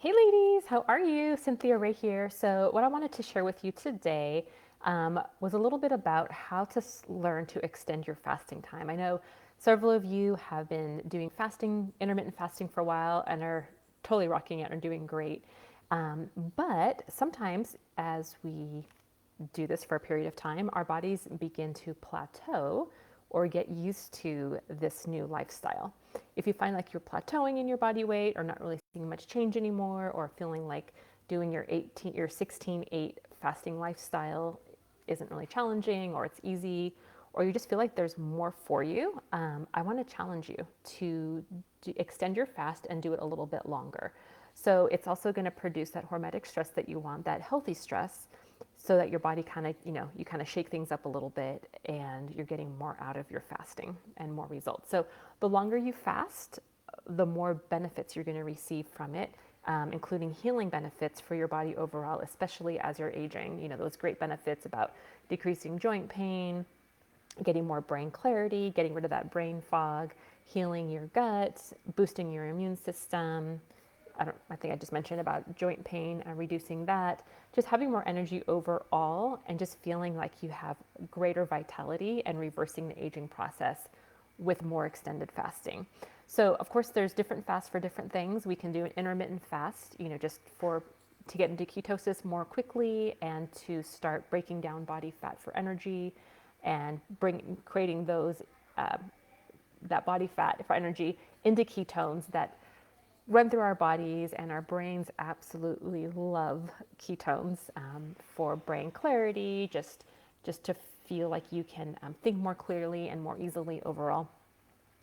Hey ladies, how are you? Cynthia Ray here. So what I wanted to share with you today was a little bit about how to learn to extend your fasting time. I know several of you have been doing fasting, intermittent fasting for a while and are totally rocking it and doing great. But sometimes as we do this for a period of time, our bodies begin to plateau or get used to this new lifestyle. If you find like you're plateauing in your body weight or not really seeing much change anymore, or feeling like doing your 16-8 fasting lifestyle isn't really challenging or it's easy, or you just feel like there's more for you, I want to challenge you to extend your fast and do it a little bit longer. So it's also going to produce that hormetic stress that you want, that healthy stress, so that your body kind of, you kind of shake things up a little bit and you're getting more out of your fasting and more results. So the longer you fast, the more benefits you're going to receive from it, including healing benefits for your body overall, especially as you're aging. Those great benefits about decreasing joint pain, getting more brain clarity, getting rid of that brain fog, healing your gut, boosting your immune system. I think I just mentioned about joint pain and reducing that, just having more energy overall and just feeling like you have greater vitality and reversing the aging process with more extended fasting. So of course there's different fasts for different things. We can do an intermittent fast, just to get into ketosis more quickly and to start breaking down body fat for energy and creating that body fat for energy into ketones that run through our bodies, and our brains absolutely love ketones for brain clarity, just to feel like you can think more clearly and more easily overall.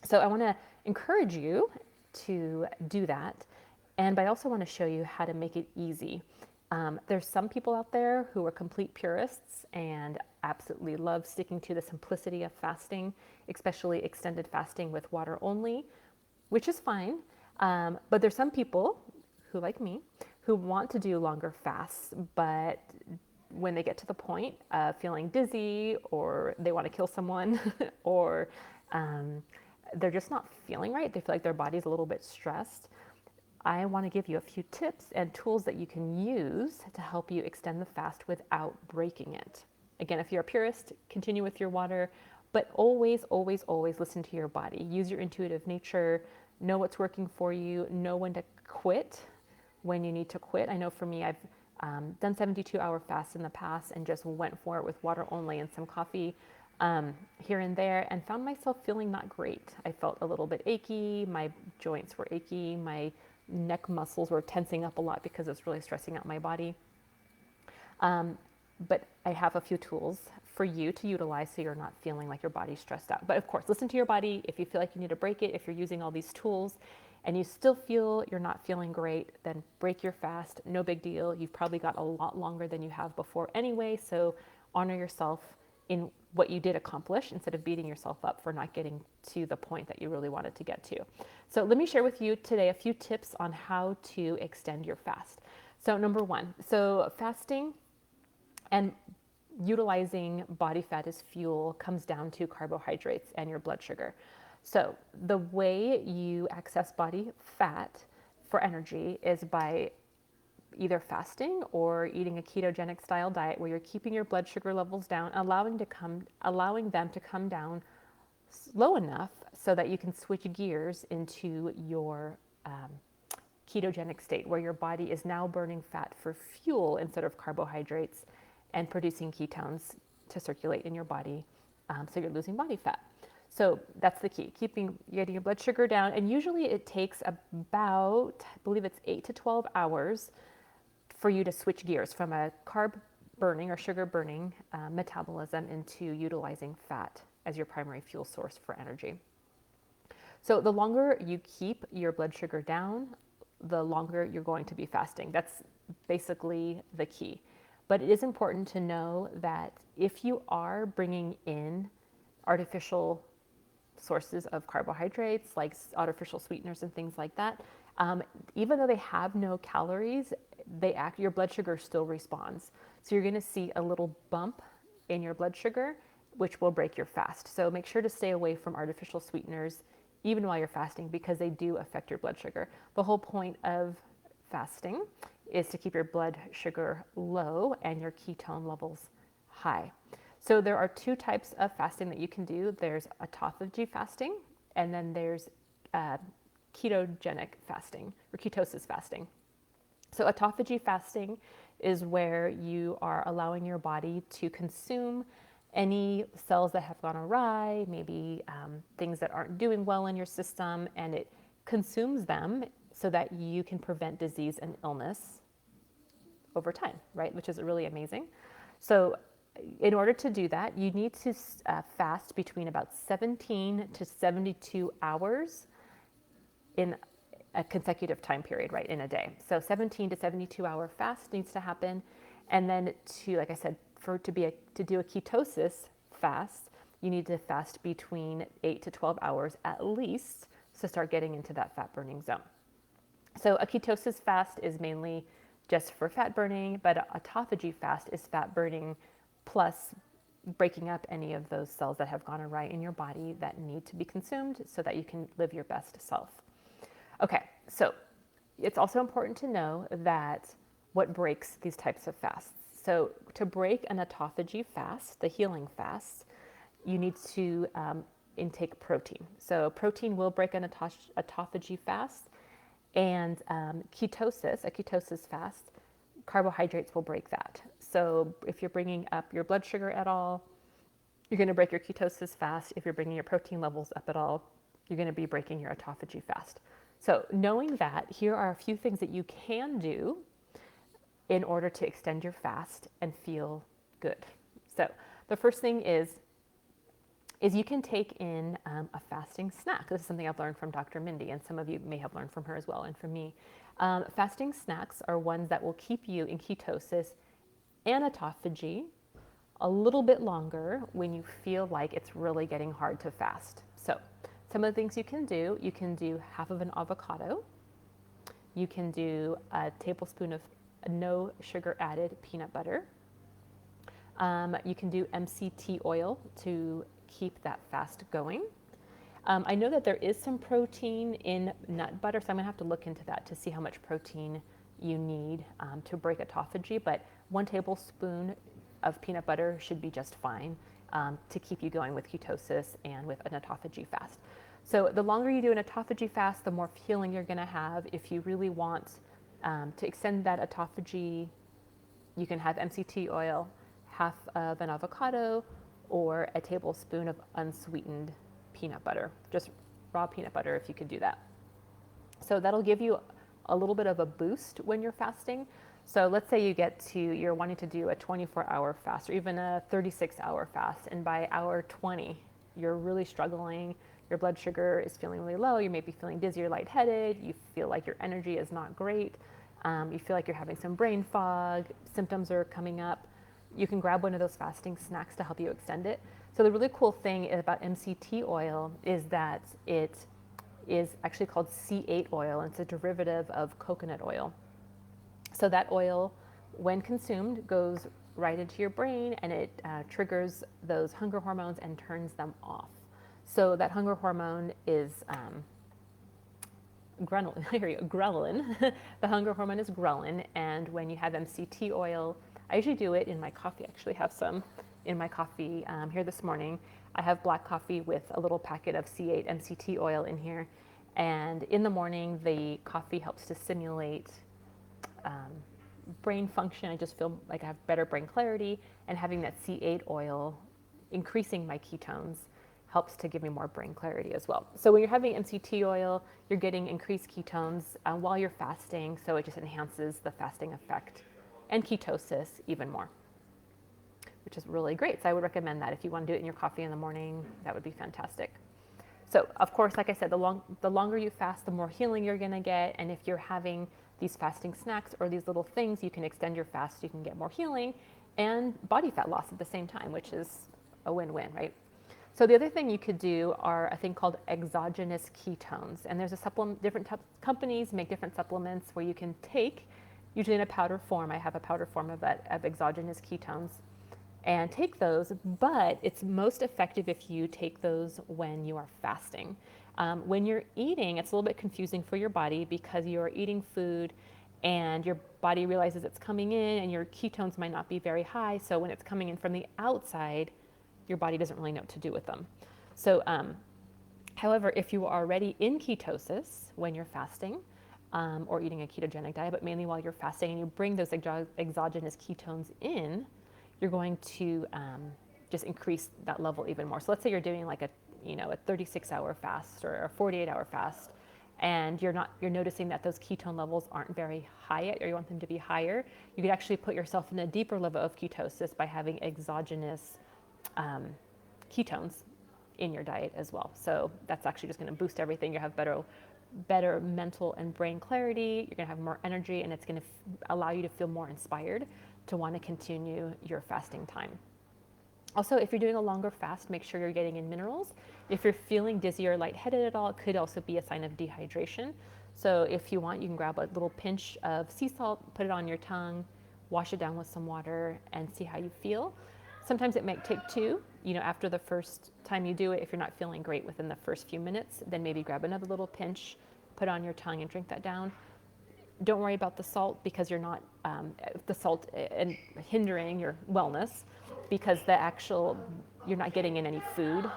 So I want to encourage you to do that, but I also want to show you how to make it easy. There's some people out there who are complete purists and absolutely love sticking to the simplicity of fasting, especially extended fasting with water only, which is fine. But there's some people who, like me, who want to do longer fasts, but when they get to the point of feeling dizzy or they want to kill someone or they're just not feeling right, they feel like their body's a little bit stressed, I want to give you a few tips and tools that you can use to help you extend the fast without breaking it. Again, if you're a purist, continue with your water, but always, always, always listen to your body. Use your intuitive nature, know what's working for you, know when to quit when you need to quit. I know for me, I've done 72-hour fasts in the past and just went for it with water only and some coffee here and there, and found myself feeling not great. I felt a little bit achy, my joints were achy, my neck muscles were tensing up a lot because it's really stressing out my body. But I have a few tools for you to utilize so you're not feeling like your body's stressed out. But of course, listen to your body. If you feel like you need to break it, if you're using all these tools and you still feel you're not feeling great, then break your fast. No big deal. You've probably got a lot longer than you have before anyway, so honor yourself in what you did accomplish instead of beating yourself up for not getting to the point that you really wanted to get to. So let me share with you today a few tips on how to extend your fast. So number one, fasting and utilizing body fat as fuel comes down to carbohydrates and your blood sugar. So the way you access body fat for energy is by either fasting or eating a ketogenic style diet where you're keeping your blood sugar levels down, allowing them to come down low enough so that you can switch gears into your ketogenic state where your body is now burning fat for fuel instead of carbohydrates and producing ketones to circulate in your body, so you're losing body fat. So that's the key, getting your blood sugar down. And usually it takes about, I believe it's 8 to 12 hours for you to switch gears from a carb burning or sugar burning metabolism into utilizing fat as your primary fuel source for energy. So the longer you keep your blood sugar down, the longer you're going to be fasting. That's basically the key. But it is important to know that if you are bringing in artificial sources of carbohydrates, like artificial sweeteners and things like that, even though they have no calories, your blood sugar still responds. So you're going to see a little bump in your blood sugar, which will break your fast. So make sure to stay away from artificial sweeteners even while you're fasting because they do affect your blood sugar. The whole point of fasting is to keep your blood sugar low and your ketone levels high. So there are two types of fasting that you can do. There's autophagy fasting, and then there's ketogenic fasting or ketosis fasting. So autophagy fasting is where you are allowing your body to consume any cells that have gone awry, maybe things that aren't doing well in your system, and it consumes them so that you can prevent disease and illness over time, right? Which is really amazing. So in order to do that, you need to fast between about 17 to 72 hours in a consecutive time period, right, in a day. So 17 to 72 hour fast needs to happen. And then to, like I said, to do a ketosis fast, you need to fast between 8 to 12 hours at least to start getting into that fat burning zone. So a ketosis fast is mainly just for fat burning, but autophagy fast is fat burning plus breaking up any of those cells that have gone awry in your body that need to be consumed so that you can live your best self. Okay, so it's also important to know that what breaks these types of fasts. So to break an autophagy fast, the healing fast, you need to intake protein. So protein will break an autophagy fast, and a ketosis fast, carbohydrates will break that. So if you're bringing up your blood sugar at all, you're going to break your ketosis fast. If you're bringing your protein levels up at all, you're going to be breaking your autophagy fast. So knowing that, here are a few things that you can do in order to extend your fast and feel good. So the first thing is you can take in a fasting snack. This is something I've learned from Dr. Mindy, and some of you may have learned from her as well, and from me. Fasting snacks are ones that will keep you in ketosis and autophagy a little bit longer when you feel like it's really getting hard to fast. So some of the things you can do half of an avocado. You can do a tablespoon of no sugar added peanut butter. You can do MCT oil to keep that fast going. I know that there is some protein in nut butter, so I'm gonna have to look into that to see how much protein you need to break autophagy, but 1 tablespoon of peanut butter should be just fine to keep you going with ketosis and with an autophagy fast. So the longer you do an autophagy fast, the more healing you're gonna have. If you really want to extend that autophagy, you can have MCT oil, half of an avocado, or a tablespoon of unsweetened peanut butter, just raw peanut butter if you could do that. So that'll give you a little bit of a boost when you're fasting. So let's say you're wanting to do a 24-hour fast or even a 36-hour fast, and by hour 20, you're really struggling. Your blood sugar is feeling really low. You may be feeling dizzy or lightheaded. You feel like your energy is not great. You feel like you're having some brain fog. Symptoms are coming up. You can grab one of those fasting snacks to help you extend it. So the really cool thing about MCT oil is that it is actually called C8 oil, and it's a derivative of coconut oil. So that oil, when consumed, goes right into your brain, and it triggers those hunger hormones and turns them off. So that hunger hormone is ghrelin. Here you go, ghrelin. The hunger hormone is ghrelin, and when you have MCT oil, I usually do it in my coffee. I actually have some in my coffee here this morning. I have black coffee with a little packet of C8 MCT oil in here, and in the morning the coffee helps to stimulate brain function. I just feel like I have better brain clarity, and having that C8 oil increasing my ketones helps to give me more brain clarity as well. So when you're having MCT oil, you're getting increased ketones while you're fasting, so it just enhances the fasting effect and ketosis even more, which is really great. So I would recommend that if you want to do it in your coffee in the morning, that would be fantastic. So of course, like I said, the longer you fast, the more healing you're gonna get, and if you're having these fasting snacks or these little things, you can extend your fast, you can get more healing and body fat loss at the same time, which is a win-win, right? So the other thing you could do are a thing called exogenous ketones. And there's a supplement, different companies make different supplements where you can take, usually in a powder form. I have a powder form of exogenous ketones, and take those, but it's most effective if you take those when you are fasting. When you're eating, it's a little bit confusing for your body because you're eating food and your body realizes it's coming in and your ketones might not be very high. So when it's coming in from the outside, your body doesn't really know what to do with them. So, however, if you are already in ketosis when you're fasting or eating a ketogenic diet, but mainly while you're fasting, and you bring those exogenous ketones in, you're going to just increase that level even more. So let's say you're doing like a 36-hour fast or a 48-hour fast, and you're noticing that those ketone levels aren't very high yet, or you want them to be higher. You could actually put yourself in a deeper level of ketosis by having exogenous ketones in your diet as well. So that's actually just going to boost everything. You have better mental and brain clarity. You're going to have more energy, and it's going to allow you to feel more inspired to want to continue your fasting time. Also, if you're doing a longer fast, make sure you're getting in minerals. If you're feeling dizzy or lightheaded at all, it could also be a sign of dehydration. So if you want, you can grab a little pinch of sea salt, put it on your tongue, wash it down with some water, and see how you feel. Sometimes it might take two. After the first time you do it, if you're not feeling great within the first few minutes, then maybe grab another little pinch, put it on your tongue, and drink that down. Don't worry about the salt, because you're not the salt and hindering your wellness, because you're not getting in any food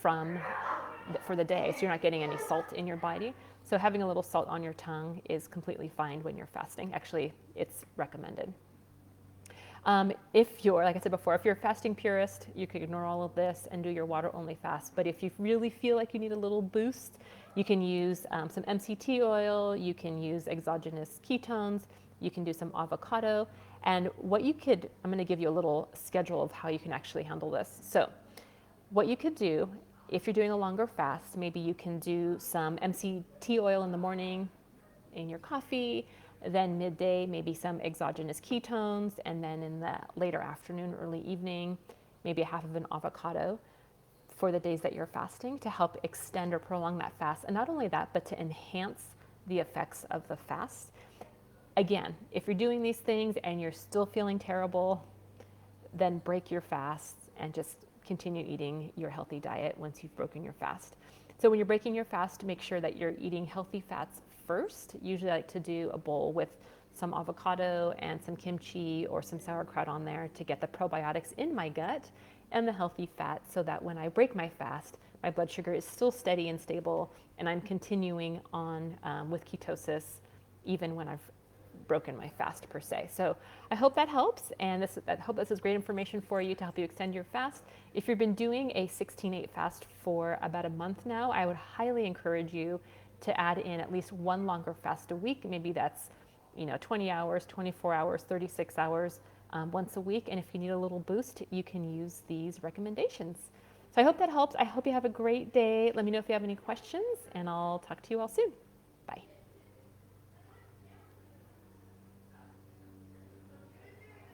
for the day, so you're not getting any salt in your body. So having a little salt on your tongue is completely fine when you're fasting. Actually, it's recommended. If you're, like I said before, if you're a fasting purist, you could ignore all of this and do your water-only fast. But if you really feel like you need a little boost, you can use some MCT oil, you can use exogenous ketones, you can do some avocado. And I'm going to give you a little schedule of how you can actually handle this. So what you could do, if you're doing a longer fast, maybe you can do some MCT oil in the morning in your coffee, then midday, maybe some exogenous ketones, and then in the later afternoon, early evening, maybe a half of an avocado for the days that you're fasting to help extend or prolong that fast. And not only that, but to enhance the effects of the fast. Again, if you're doing these things and you're still feeling terrible, then break your fast and just continue eating your healthy diet once you've broken your fast. So when you're breaking your fast, make sure that you're eating healthy fats first. Usually I like to do a bowl with some avocado and some kimchi or some sauerkraut on there to get the probiotics in my gut and the healthy fat, so that when I break my fast, my blood sugar is still steady and stable, and I'm continuing on with ketosis even when I've broken my fast per se. So I hope that helps, and I hope this is great information for you to help you extend your fast. If you've been doing a 16/8 fast for about a month now, I would highly encourage you to add in at least one longer fast a week. Maybe that's 20 hours, 24 hours, 36 hours once a week. And if you need a little boost, you can use these recommendations. So I hope that helps. I hope you have a great day. Let me know if you have any questions, and I'll talk to you all soon. Bye.